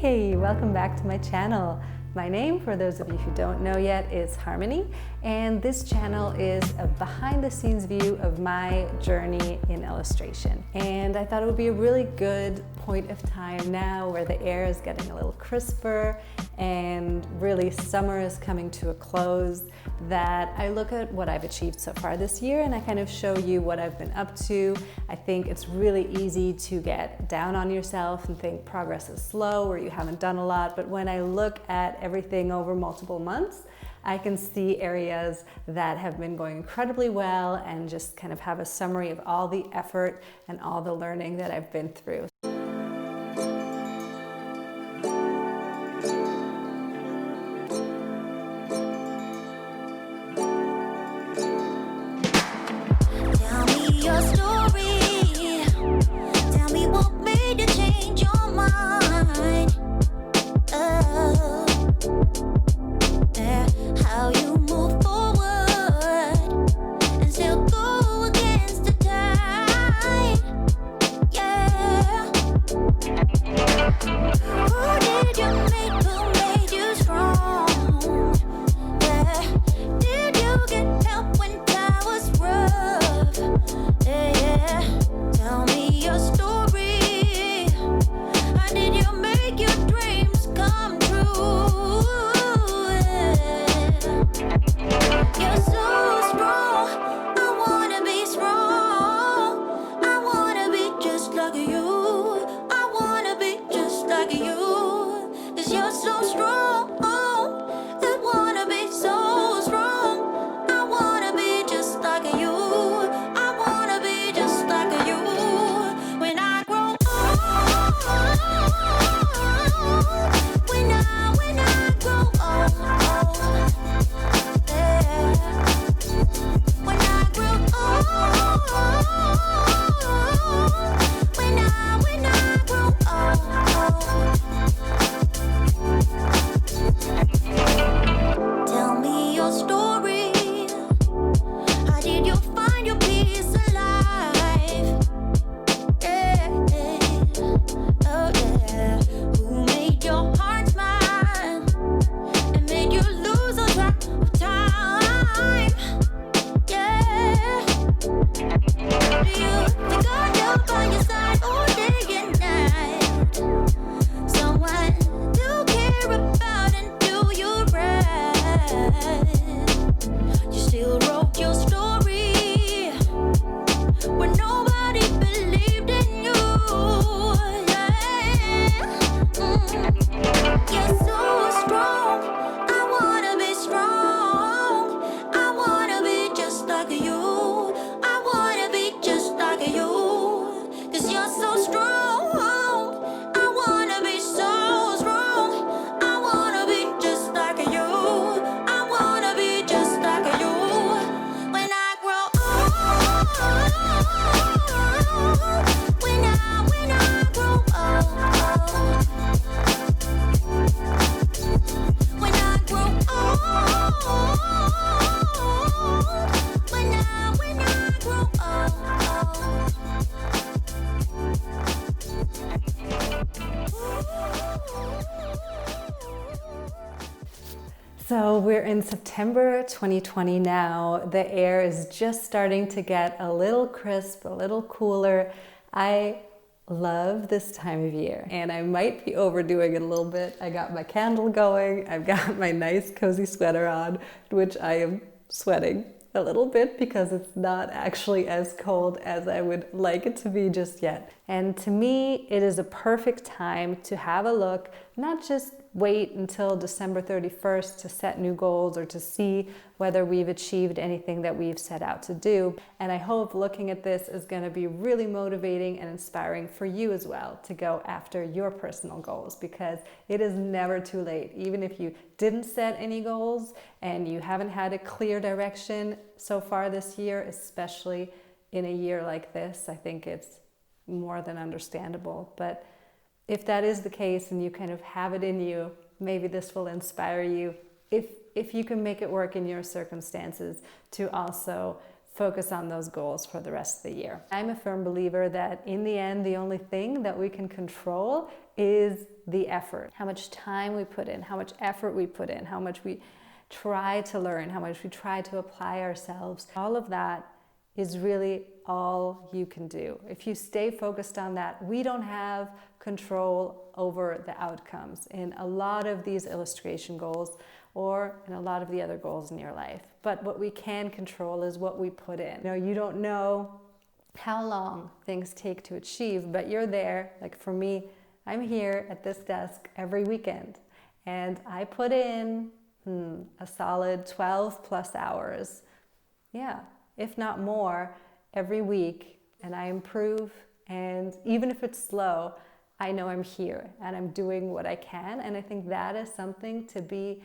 Hey, welcome back to my channel. My name, for those of you who don't know yet, is Harmony, and this channel is a behind-the-scenes view of my journey in illustration. And I thought it would be a really good point of time now where the air is getting a little crisper and really summer is coming to a close, that I look at what I've achieved so far this year and I kind of show you what I've been up to. I think it's really easy to get down on yourself and think progress is slow or you haven't done a lot, but when I look at everything over multiple months, I can see areas that have been going incredibly well and just kind of have a summary of all the effort and all the learning that I've been through. So we're in September 2020 now. The air is just starting to get a little crisp, a little cooler. I love this time of year and I might be overdoing it a little bit. I got my candle going, I've got my nice cozy sweater on, which I am sweating a little bit because it's not actually as cold as I would like it to be just yet. And to me, it is a perfect time to have a look, not just wait until December 31st to set new goals or to see whether we've achieved anything that we've set out to do. And I hope looking at this is going to be really motivating and inspiring for you as well to go after your personal goals, because it is never too late. Even if you didn't set any goals and you haven't had a clear direction so far this year, especially in a year like this, I think it's more than understandable. But if that is the case and you kind of have it in you, maybe this will inspire you, if you can make it work in your circumstances, to also focus on those goals for the rest of the year. I'm a firm believer that in the end, the only thing that we can control is the effort. How much time we put in, how much effort we put in, how much we try to learn, how much we try to apply ourselves. All of that is really all you can do. If you stay focused on that, we don't have control over the outcomes in a lot of these illustration goals or in a lot of the other goals in your life. But what we can control is what we put in. You don't know how long things take to achieve, but you're there. Like for me, I'm here at this desk every weekend and I put in a solid 12 plus hours. Yeah. If not more, every week, and I improve, and even if it's slow, I know I'm here and I'm doing what I can, and I think that is something to be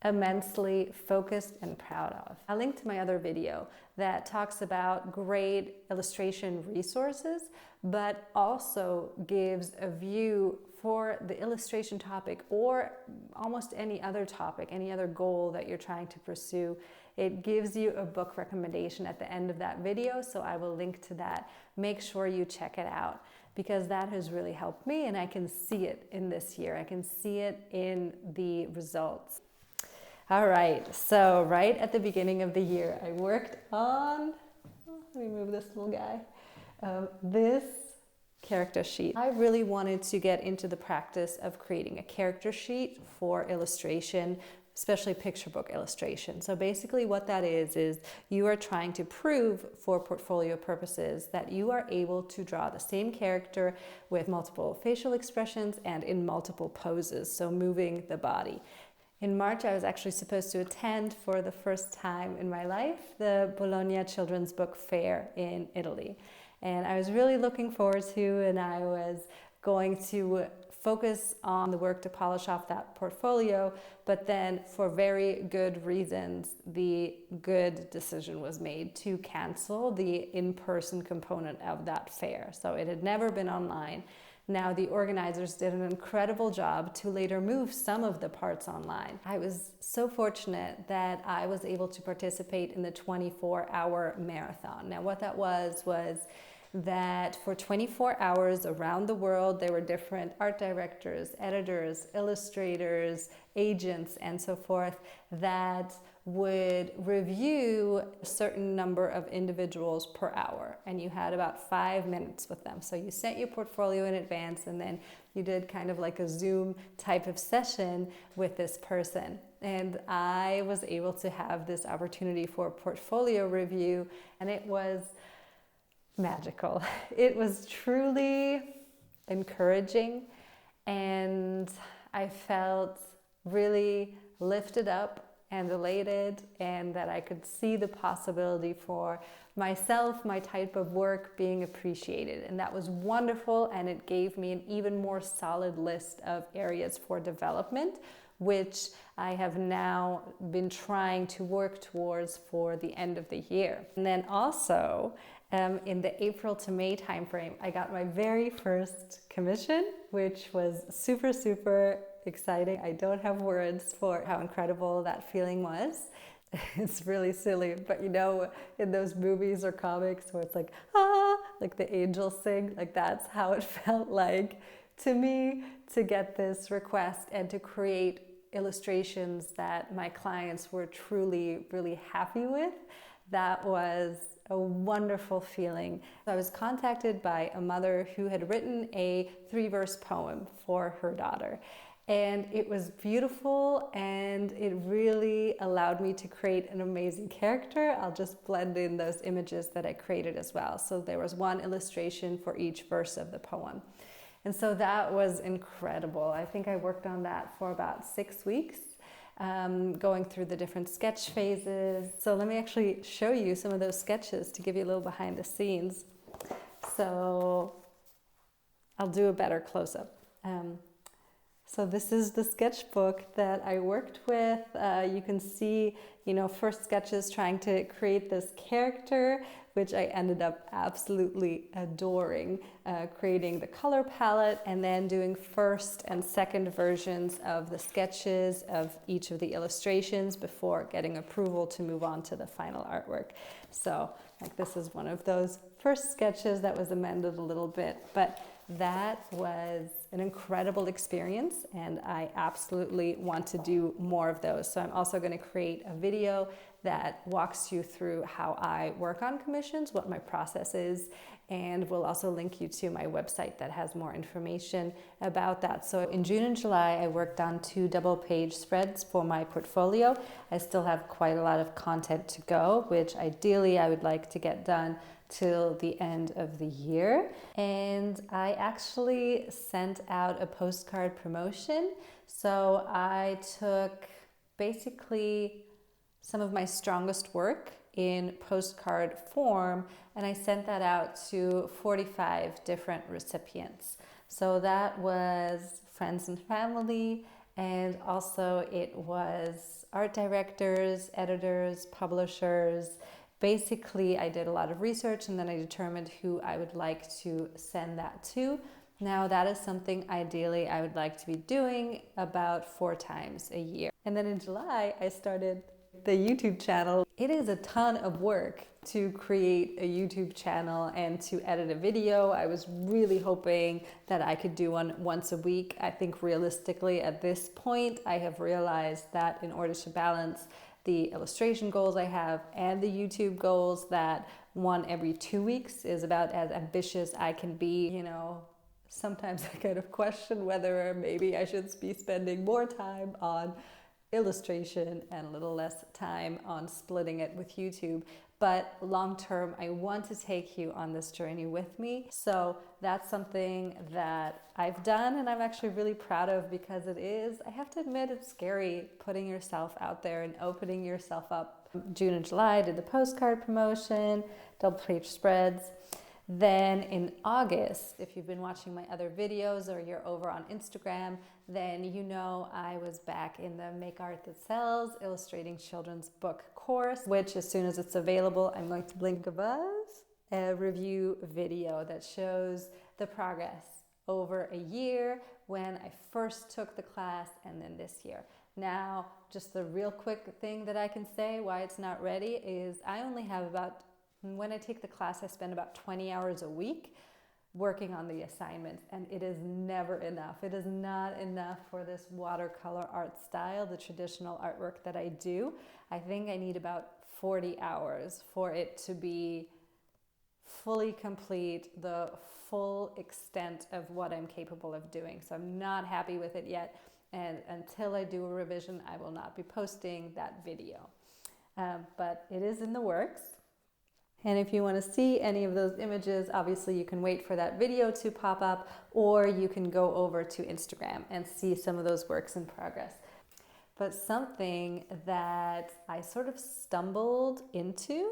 immensely focused and proud of. I'll link to my other video that talks about great illustration resources, but also gives a view for the illustration topic or almost any other topic, any other goal that you're trying to pursue. It gives you a book recommendation at the end of that video, so I will link to that. Make sure you check it out because that has really helped me and I can see it in this year. I can see it in the results. All right, so right at the beginning of the year, I worked on, let me move this little guy, this character sheet. I really wanted to get into the practice of creating a character sheet for illustration, especially picture book illustration. So basically what that is you are trying to prove for portfolio purposes that you are able to draw the same character with multiple facial expressions and in multiple poses, so moving the body. In March, I was actually supposed to attend for the first time in my life the Bologna Children's Book Fair in Italy. And I was really looking forward to, and I was going to focus on the work to polish off that portfolio, but then for very good reasons, the good decision was made to cancel the in-person component of that fair. So it had never been online. Now the organizers did an incredible job to later move some of the parts online. I was so fortunate that I was able to participate in the 24-hour marathon. Now what that was that for 24 hours around the world, there were different art directors, editors, illustrators, agents, and so forth that would review a certain number of individuals per hour. And you had about 5 minutes with them. So you sent your portfolio in advance and then you did kind of like a Zoom type of session with this person. And I was able to have this opportunity for a portfolio review, and it was magical. It was truly encouraging, and I felt really lifted up and elated, and that I could see the possibility for myself, my type of work being appreciated. And that was wonderful, and it gave me an even more solid list of areas for development, which I have now been trying to work towards for the end of the year. And then also, in the April to May timeframe, I got my very first commission, which was super, super exciting. I don't have words for how incredible that feeling was. It's really silly, but you know, in those movies or comics where it's like, like the angels sing, like that's how it felt like to me to get this request and to create illustrations that my clients were truly, really happy with. That was a wonderful feeling. I was contacted by a mother who had written a 3-verse poem for her daughter. And it was beautiful, and it really allowed me to create an amazing character. I'll just blend in those images that I created as well. So there was one illustration for each verse of the poem. And so that was incredible. I think I worked on that for about 6 weeks, going through the different sketch phases. So let me actually show you some of those sketches to give you a little behind the scenes. So I'll do a better close-up. So this is the sketchbook that I worked with. You can see, first sketches trying to create this character, which I ended up absolutely adoring, creating the color palette and then doing first and second versions of the sketches of each of the illustrations before getting approval to move on to the final artwork. So this is one of those first sketches that was amended a little bit, but that was an incredible experience and I absolutely want to do more of those. So I'm also going to create a video that walks you through how I work on commissions, what my process is, and we'll also link you to my website that has more information about that. So in June and July, I worked on 2 double-page spreads for my portfolio. I still have quite a lot of content to go, which ideally I would like to get done till the end of the year. And I actually sent out a postcard promotion. So I took basically some of my strongest work in postcard form and I sent that out to 45 different recipients. So that was friends and family, and also it was art directors, editors, publishers. Basically, I did a lot of research and then I determined who I would like to send that to. Now that is something ideally I would like to be doing about 4 times a year. And then in July, I started the YouTube channel. It is a ton of work to create a YouTube channel and to edit a video. I was really hoping that I could do one once a week. I think realistically at this point, I have realized that in order to balance the illustration goals I have and the YouTube goals, that one every 2 weeks is about as ambitious I can be. Sometimes I kind of question whether maybe I should be spending more time on illustration and a little less time on splitting it with YouTube. But long term, I want to take you on this journey with me. So that's something that I've done and I'm actually really proud of, because it is, I have to admit, it's scary putting yourself out there and opening yourself up. June and July, I did the postcard promotion, double-page spreads. Then in August, if you've been watching my other videos or you're over on Instagram, then you know I was back in the Make Art That Sells Illustrating Children's Book course, which as soon as it's available, I'm going to link above a review video that shows the progress over a year when I first took the class and then this year. Now, just the real quick thing that I can say why it's not ready is I only have when I take the class, I spend about 20 hours a week working on the assignments, and it is never enough. It is not enough for this watercolor art style, the traditional artwork that I do. I think I need about 40 hours for it to be fully complete, the full extent of what I'm capable of doing. So I'm not happy with it yet, and until I do a revision, I will not be posting that video. But it is in the works. And if you want to see any of those images, obviously you can wait for that video to pop up, or you can go over to Instagram and see some of those works in progress. But something that I sort of stumbled into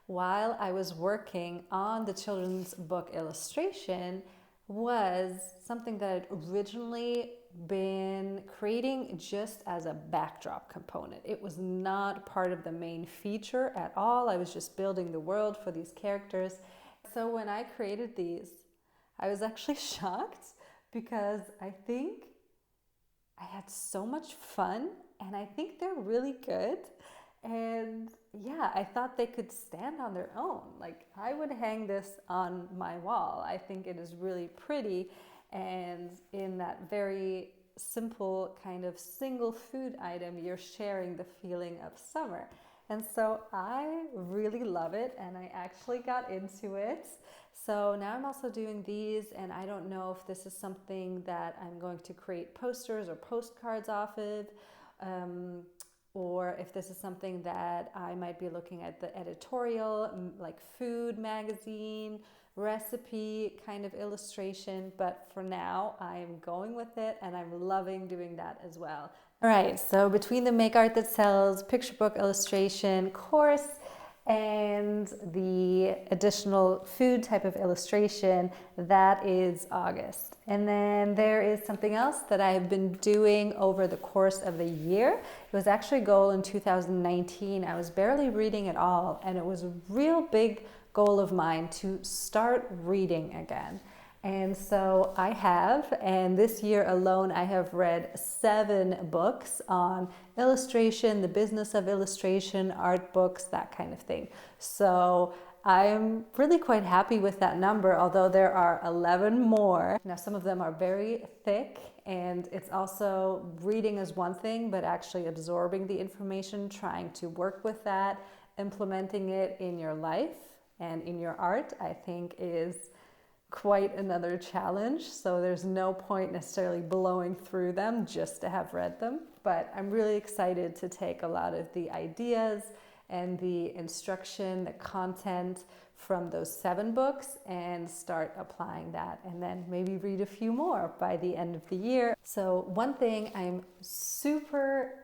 while I was working on the children's book illustration was something that I'd originally been creating just as a backdrop component. It was not part of the main feature at all. I was just building the world for these characters. So when I created these, I was actually shocked because I think I had so much fun and I think they're really good. And yeah, I thought they could stand on their own. Like, I would hang this on my wall. I think it is really pretty, and in that very simple kind of single food item, you're sharing the feeling of summer. And so I really love it, and I actually got into it. So now I'm also doing these, and I don't know if this is something that I'm going to create posters or postcards off of, or if this is something that I might be looking at the editorial, like food magazine, recipe kind of illustration. But for now, I'm going with it and I'm loving doing that as well. All right, so between the Make Art That Sells picture book illustration course And the additional food type of illustration, that is August. And then there is something else that I have been doing over the course of the year. It was actually a goal in 2019. I was barely reading at all, and it was a real big goal of mine to start reading again. And so I have, and this year alone I have read 7 books on illustration, the business of illustration, art books, that kind of thing. So I'm really quite happy with that number, although there are 11 more. Now some of them are very thick, and it's also reading is one thing, but actually absorbing the information, trying to work with that, implementing it in your life and in your art, I think is quite another challenge. So there's no point necessarily blowing through them just to have read them. But I'm really excited to take a lot of the ideas and the instruction, the content from those 7 books and start applying that, and then maybe read a few more by the end of the year. So one thing I'm super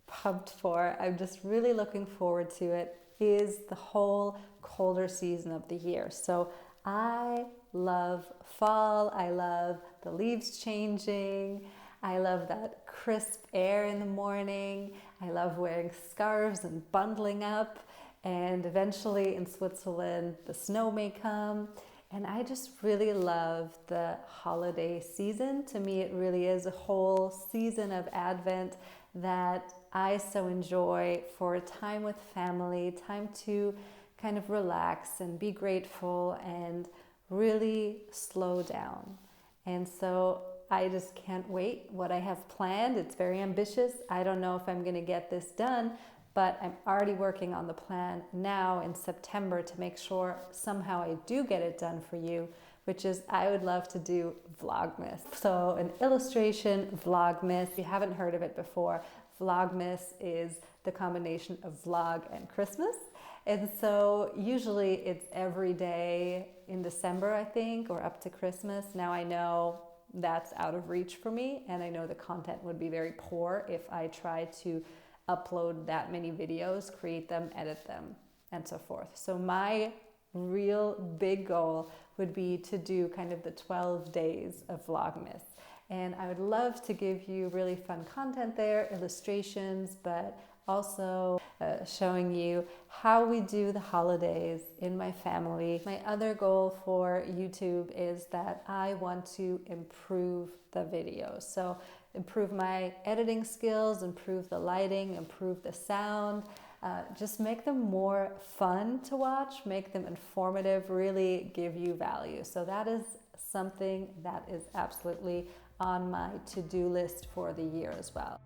pumped for, I'm just really looking forward to it, is the whole colder season of the year. So I love fall, I love the leaves changing, I love that crisp air in the morning, I love wearing scarves and bundling up, and eventually in Switzerland the snow may come. And I just really love the holiday season. To me, it really is a whole season of Advent that I so enjoy, for a time with family, time to kind of relax and be grateful and really slow down. And so I just can't wait what I have planned. It's very ambitious. I don't know if I'm going to get this done, but I'm already working on the plan now in September to make sure somehow I do get it done for you, which is I would love to do Vlogmas. So an illustration Vlogmas, if you haven't heard of it before, Vlogmas is the combination of vlog and Christmas. And so usually it's every day in December, I think, or up to Christmas. Now I know that's out of reach for me, and I know the content would be very poor if I tried to upload that many videos, create them, edit them, and so forth. So my real big goal would be to do kind of the 12 days of Vlogmas. And I would love to give you really fun content there, illustrations, but also showing you how we do the holidays in my family. My other goal for YouTube is that I want to improve the videos. So improve my editing skills, improve the lighting, improve the sound, just make them more fun to watch, make them informative, really give you value. So that is something that is absolutely on my to-do list for the year as well.